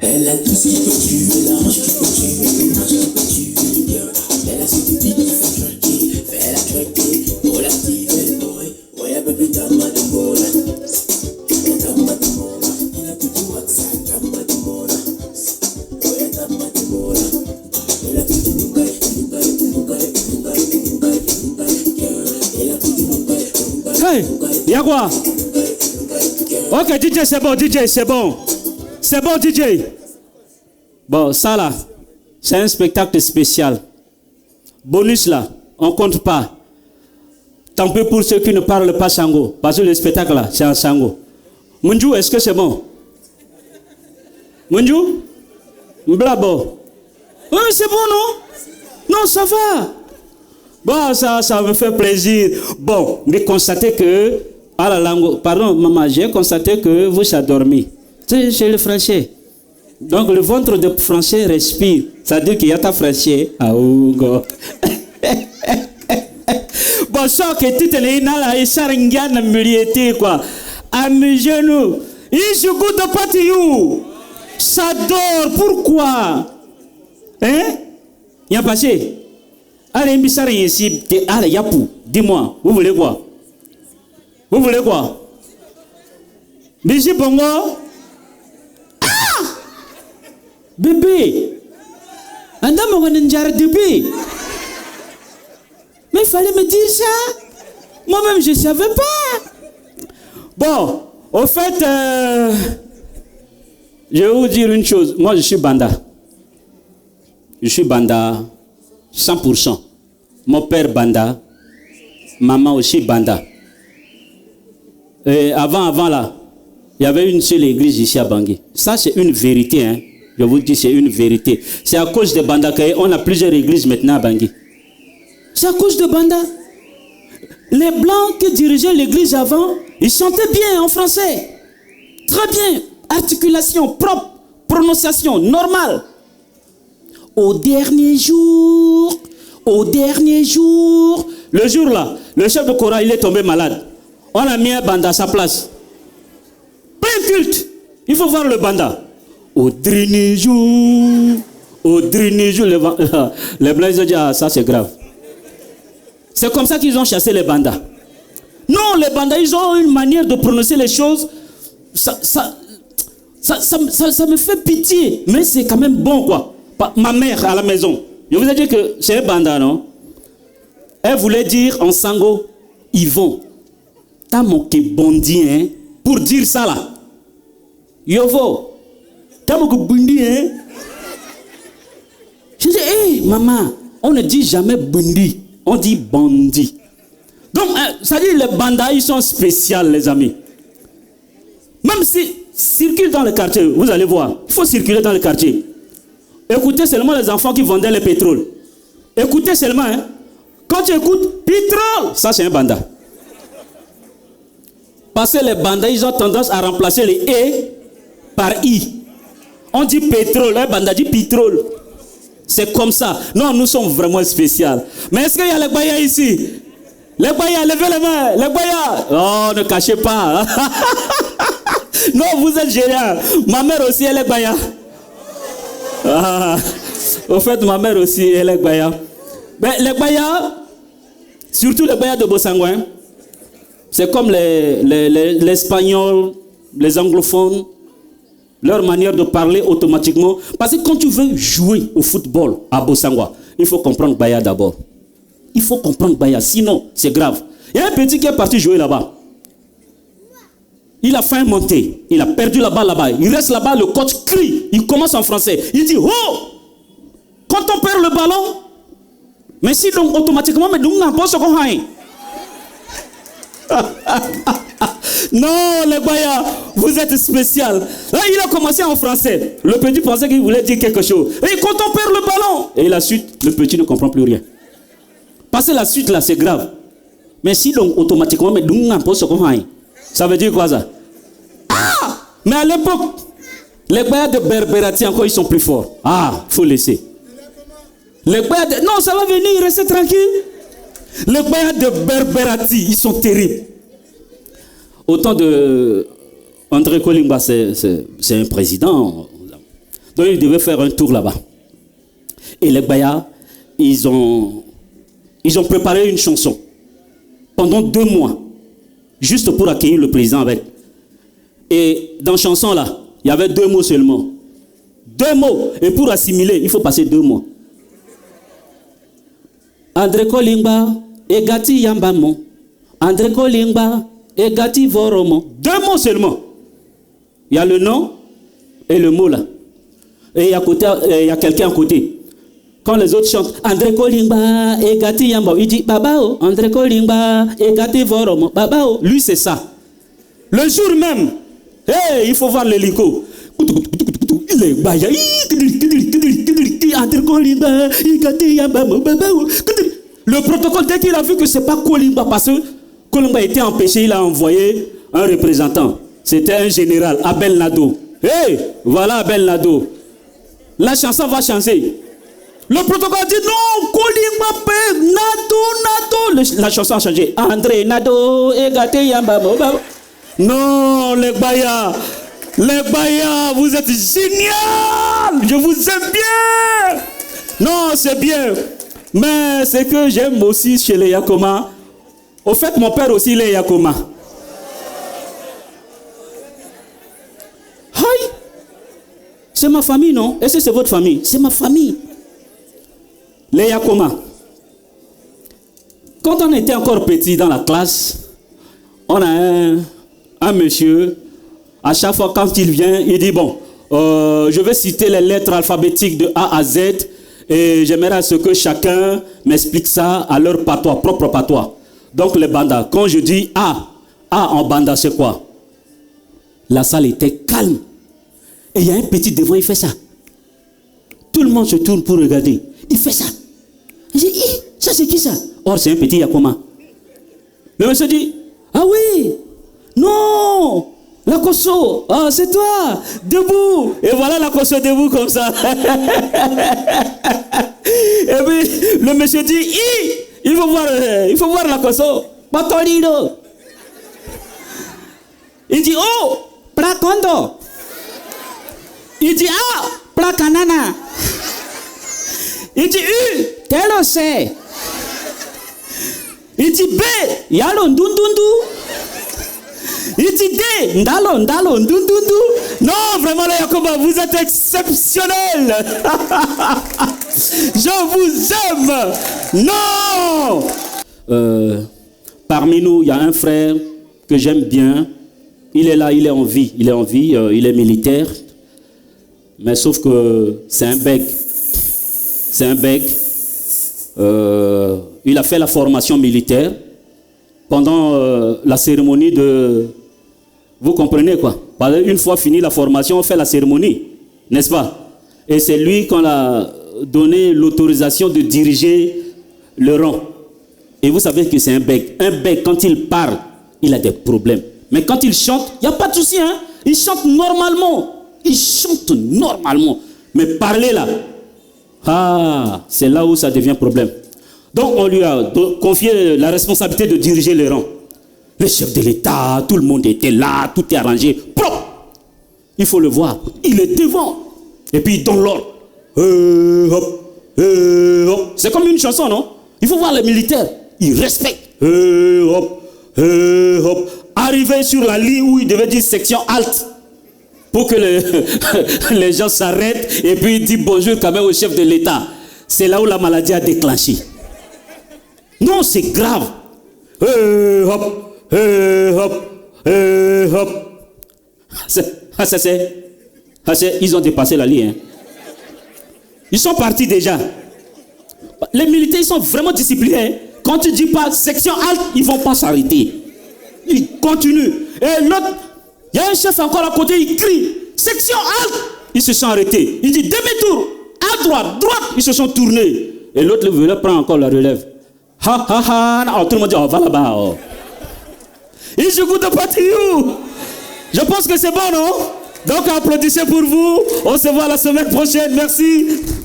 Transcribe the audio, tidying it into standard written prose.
Elle a tout ce qu'il faut tuer, l'argent qu'il faut tuer, l'argent qu'il faut tuer, elle a ce du beat qui fait craquer, fais la craquer, pour l'activer, boy, ouais, un peu plus tard, madame, Hey, y'a quoi? Ok, DJ, c'est bon, DJ, c'est bon. C'est bon, DJ. Bon, ça là, c'est un spectacle spécial. Bonus là, on compte pas. Tant pis pour ceux qui ne parlent pas sango. Parce que le spectacle là, c'est en sango. Munju, est-ce que c'est bon? Munju? Blabo. Oui, c'est bon, non? Non, ça va. Bon, ça me fait plaisir. Bon, mais constatez que, à la langue, pardon, maman, j'ai constaté que vous avez dormi. C'est chez le français. Donc, le ventre de français respire. Ça veut dire qu'il y a ta français. Ah, ougo. Bon, ça que tu te l'as là, et ça regarde miliété, quoi. Amusez-nous. Il se goûte de pâtillou. Ça dort. Pourquoi? Hein? Il y a passé. Allez, Mbissari ici, allez, Yapou, dis-moi, vous voulez quoi? Vous voulez quoi? Bisi Bongo? Ah! Bébé! Anda mon ninjar bébé! Mais il fallait me dire ça! Moi-même, je ne savais pas! Bon, au fait, je vais vous dire une chose. Moi, je suis Banda. Je suis Banda 100%. Mon père Banda, maman aussi Banda. Et avant là, il y avait une seule église ici à Bangui. Ça, c'est une vérité, hein. Je vous dis, c'est une vérité. C'est à cause de Banda qu'on a plusieurs églises maintenant à Bangui. C'est à cause de Banda. Les Blancs qui dirigeaient l'église avant, ils chantaient bien en français. Très bien. Articulation propre, prononciation normale. Au dernier jour, le jour là, le chef de chorale, il est tombé malade. On a mis un Banda à sa place. Plein culte. Il faut voir le Banda. Au dernier jour, les Blancs ils ont dit, ah, ça c'est grave. C'est comme ça qu'ils ont chassé les Bandas. Non, les Bandas, ils ont une manière de prononcer les choses. Ça me fait pitié, mais c'est quand même bon, quoi. Ma mère à la maison, je vous ai dit que c'est un Banda, non? Elle voulait dire en sango, Yvon. T'as moqué bondi, hein? Pour dire ça là. Yovo. T'as moqué bondi, hein? Je dis, hé, maman, on ne dit jamais bondi, on dit bondi. Donc, ça dit, les Bandas, ils sont spéciaux, les amis. Même si circule dans le quartier, vous allez voir, il faut circuler dans le quartier. Écoutez seulement les enfants qui vendaient le pétrole. Écoutez seulement, hein. Quand tu écoutes pétrole, ça c'est un Banda. Parce que les Bandas, ils ont tendance à remplacer les E par I. On dit pétrole, un Banda dit pétrole. C'est comme ça. Non, nous sommes vraiment spéciaux. Mais est-ce qu'il y a les Baya ici? Les Baya, levez les mains. Les Baya. Oh, ne cachez pas. Non, vous êtes génial. Ma mère aussi, elle est Baya. Ah, au fait, ma mère aussi, elle est Baya. Mais les Baya, surtout les Baya de Bossangouin, c'est comme les Espagnols, les anglophones, leur manière de parler automatiquement. Parce que quand tu veux jouer au football à Bossangwa, il faut comprendre Baya d'abord. Il faut comprendre Baya, sinon c'est grave. Il y a un petit qui est parti jouer là-bas. Il a failli monter. Il a perdu la balle là-bas. Il reste là-bas, le coach crie. Il commence en français. Il dit, oh! Quand on perd le ballon, mais si donc automatiquement, mais nous n'avons pas ce qu'on a. Non, les Baya, vous êtes spécial. Là, il a commencé en français. Le petit pensait qu'il voulait dire quelque chose. Et quand on perd le ballon, et la suite, le petit ne comprend plus rien. Parce que la suite là, c'est grave. Mais si donc automatiquement, mais nous n'avons pas ce qu'on a. Ça veut dire quoi ça? Ah! Mais à l'époque, les Baya de Berberati encore, ils sont plus forts. Ah, il faut laisser. Les Baya de... Non, ça va venir, restez tranquille. Les Baya de Berberati, ils sont terribles. au temps de André Kolimba, c'est un président. Donc il devait faire un tour là-bas. Et les Baya, ils ont préparé une chanson pendant 2 mois, juste pour accueillir le président avec. Et dans la chanson là, il y avait 2 mots seulement. 2 mots. Et pour assimiler, il faut passer 2 mois. André Kolimba, Egati Yambamo. André Kolimba, Egati Voromo. 2 mots seulement. Il y a le nom et le mot là. Et il y a quelqu'un à côté. Quand les autres chantent André Kolimba, Egati Yambamo, il dit Babao, André Kolimba, Egati Voromo. Babao. Lui, c'est ça. Le jour même, hey, il faut voir l'hélico. Il est baya. Le protocole, dès qu'il a vu que ce n'est pas Kolimba, parce que Kolimba était empêché, il a envoyé un représentant. C'était un général, Abel Nado. Hey, voilà Abel Nado. La chanson va changer. Le protocole dit non, Kolimba, Nado. La chanson a changé. André Nado, Egate Yambamo. Non, les Baya, vous êtes génial. Je vous aime bien. Non, c'est bien. Mais ce que j'aime aussi chez les Yakoma, au fait, mon père aussi, il est Yakoma. Aïe, c'est ma famille, non? Est-ce que c'est votre famille? C'est ma famille. Les Yakoma. Quand on était encore petit dans la classe, on a un monsieur, à chaque fois quand il vient, il dit bon, je vais citer les lettres alphabétiques de A à Z et j'aimerais à ce que chacun m'explique ça à leur patois, propre patois. Donc les bandas, quand je dis A en banda, c'est quoi? La salle était calme. Et il y a un petit devant, il fait ça. Tout le monde se tourne pour regarder. Il fait ça. Il dit, ça c'est qui ça? Or c'est un petit Yakoma. Le monsieur dit, ah oui, non, la Kosso, oh, c'est toi, debout. Et voilà la Kosso debout comme ça. Et puis le monsieur dit, il faut voir la Kosso. Patolino. Il dit, oh, Prakondo. Il dit, ah, Prakanana. Il dit, Telose. Il dit, B, Yalo Ndundundu. Il dit, D, Ndalo Ndundundu. Non, vraiment, les Yakoba, vous êtes exceptionnels. Je vous aime. Non. Parmi nous, il y a un frère que j'aime bien. Il est là, il est en vie. Il est militaire. Mais sauf que c'est un bègue. C'est un bègue. Il a fait la formation militaire pendant la cérémonie de... Vous comprenez quoi? Une fois fini la formation, on fait la cérémonie, n'est-ce pas? Et c'est lui qu'on a donné l'autorisation de diriger le rang. Et vous savez que c'est un bègue. Un bègue, quand il parle, il a des problèmes. Mais quand il chante, il n'y a pas de souci, hein? Il chante normalement. Il chante normalement. Mais parler là, ah, c'est là où ça devient problème. Donc on lui a confié la responsabilité de diriger les rangs. Le chef de l'État, tout le monde était là, tout est arrangé, propre. Il faut le voir, il est devant. Et puis il donne l'ordre. C'est comme une chanson, non? Il faut voir les militaires, ils respectent. Arrivé sur la ligne où il devait dire section halte, pour que les gens s'arrêtent et puis disent bonjour quand même au chef de l'État. C'est là où la maladie a déclenché. Non, c'est grave. Ils ont dépassé la ligne. Hein. Ils sont partis déjà. Les militaires, ils sont vraiment disciplinés. Quand tu dis pas section halte, ils vont pas s'arrêter. Ils continuent. Et l'autre, il y a un chef encore à côté, il crie section halte. Ils se sont arrêtés. Il dit demi-tour, à droite, ils se sont tournés. Et l'autre le prend encore la relève. Ha ha ha. Oh, tout le monde dit oh, va là-bas. Oh. Et je goûte de partir. Je pense que c'est bon, non? Donc applaudissez pour vous. On se voit la semaine prochaine. Merci.